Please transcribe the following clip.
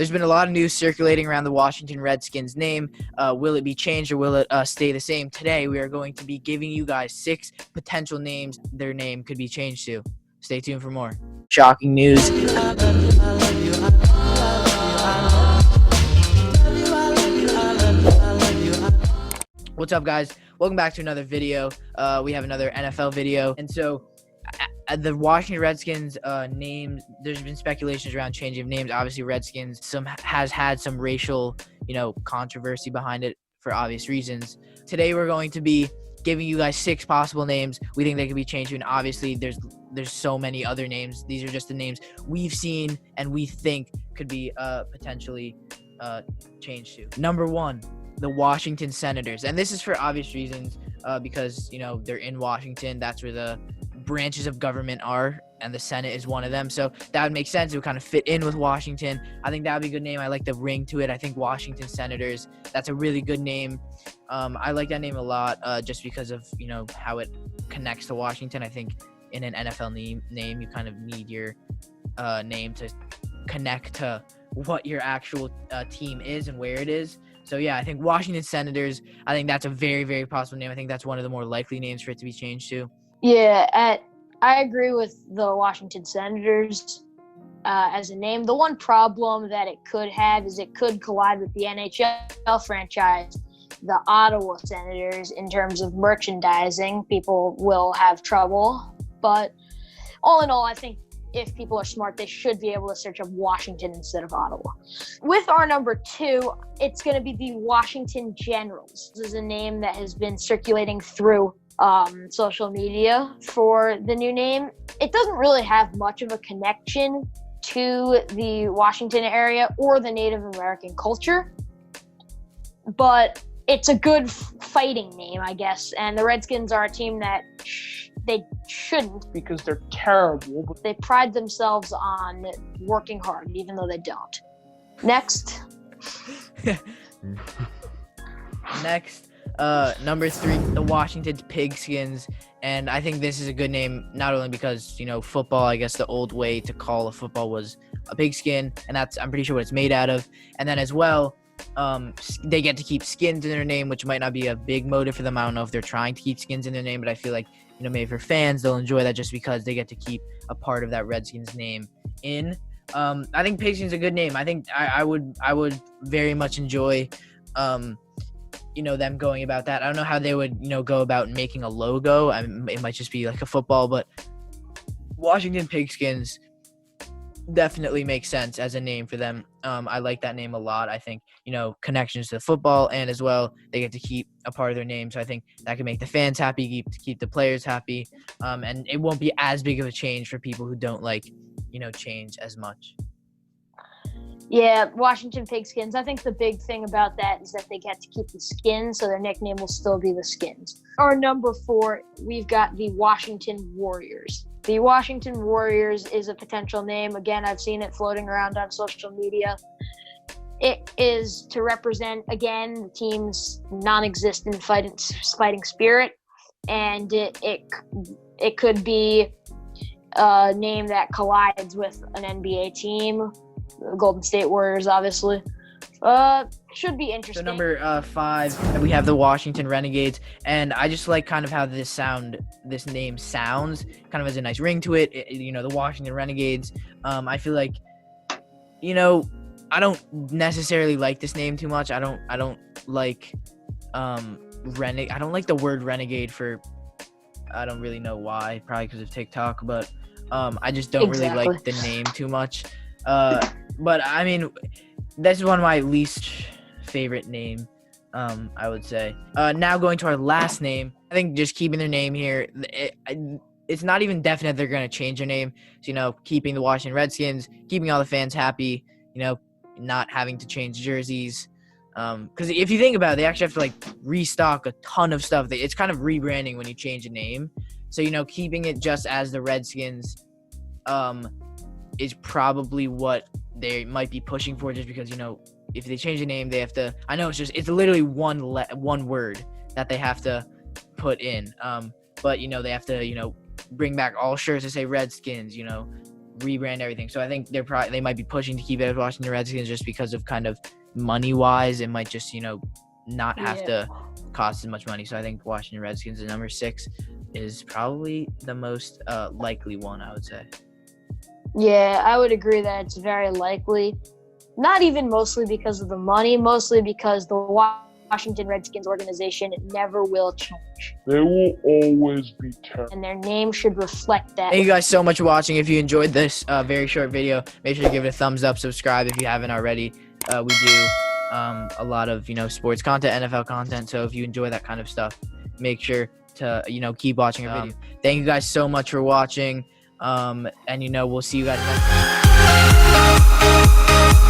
there's been a lot of news circulating around the Washington Redskins name. Will it be changed or will it stay the same? Today, we are going to be giving you guys 6 potential names their name could be changed to. Stay tuned for more shocking news. What's up, guys? Welcome back to another video. We have another NFL video. And so the Washington Redskins name, there's been speculations around changing of names. Obviously, Redskins has had some racial, controversy behind it for obvious reasons. Today, we're going to be giving you guys 6 possible names we think they could be changed to. And obviously, there's so many other names. These are just the names we've seen and we think could be potentially changed to. Number 1. The Washington Senators. And this is for obvious reasons because, they're in Washington. That's where the branches of government are, and the Senate is one of them. So that would make sense. It would kind of fit in with Washington. I think that would be a good name. I like the ring to it. I think Washington Senators, that's a really good name. I like that name a lot just because of, how it connects to Washington. I think in an NFL name, you kind of need your name to connect to what your actual team is and where it is. So, yeah, I think Washington Senators, I think that's a very, very possible name. I think that's one of the more likely names for it to be changed to. Yeah, I agree with the Washington Senators as a name. The one problem that it could have is it could collide with the NHL franchise, the Ottawa Senators, in terms of merchandising. People will have trouble. But all in all, I think if people are smart, they should be able to search up Washington instead of Ottawa. With our number 2, it's going to be the Washington Generals. This is a name that has been circulating through social media for the new name. It doesn't really have much of a connection to the Washington area or the Native American culture, but it's a good fighting name, I guess. And the Redskins are a team that they shouldn't, because they're terrible. They pride themselves on working hard, even though they don't. Next. Number 3, the Washington Pigskins. And I think this is a good name, not only because, football, I guess the old way to call a football was a pigskin, and that's, I'm pretty sure, what it's made out of. And then as well, they get to keep skins in their name, which might not be a big motive for them. I don't know if they're trying to keep skins in their name, but I feel like, maybe for fans, they'll enjoy that just because they get to keep a part of that Redskins name in. I think Pigskins is a good name. I think I would very much enjoy, them going about that. I don't know how they would, go about making a logo. It might just be like a football, but Washington Pigskins definitely makes sense as a name for them. I like that name a lot. I think, connections to football, and as well, they get to keep a part of their name. So I think that can make the fans happy, keep the players happy. And it won't be as big of a change for people who don't like, change as much. Yeah, Washington Pigskins. I think the big thing about that is that they get to keep the skins, so their nickname will still be the Skins. Our number 4, we've got the Washington Warriors. The Washington Warriors is a potential name. Again, I've seen it floating around on social media. It is to represent, again, the team's non-existent fighting spirit, and it could be a name that collides with an NBA team. The Golden State Warriors, obviously. Should be interesting. So number 5, we have the Washington Renegades, and I just like kind of how this name sounds. Kind of has a nice ring to it. The Washington Renegades. I feel like, I don't necessarily like this name too much. I don't like I don't like the word renegade for. I don't really know why. Probably because of TikTok, but I just don't really like the name too much. But I mean, this is one of my least favorite name, I would say. Now going to our last name, I think just keeping their name here, it's not even definite they're going to change their name. So, keeping the Washington Redskins, keeping all the fans happy, not having to change jerseys. Because if you think about it, they actually have to restock a ton of stuff. It's kind of rebranding when you change a name. So, keeping it just as the Redskins is probably what they might be pushing for, just because, if they change the name, they have to, I know it's literally one word that they have to put in. But, they have to, bring back all shirts that say Redskins, rebrand everything. So I think they might be pushing to keep it as Washington Redskins just because of kind of money wise. It might just not have to cost as much money. So I think Washington Redskins at number 6 is probably the most likely one, I would say. Yeah, I would agree that it's very likely. Not even mostly because of the money, mostly because the Washington Redskins organization never will change. They will always be terrible. And their name should reflect that. Thank you guys so much for watching. If you enjoyed this very short video, make sure to give it a thumbs up, subscribe if you haven't already. We do a lot of, sports content, NFL content. So if you enjoy that kind of stuff, make sure to, keep watching our video. Thank you guys so much for watching. And we'll see you guys next time.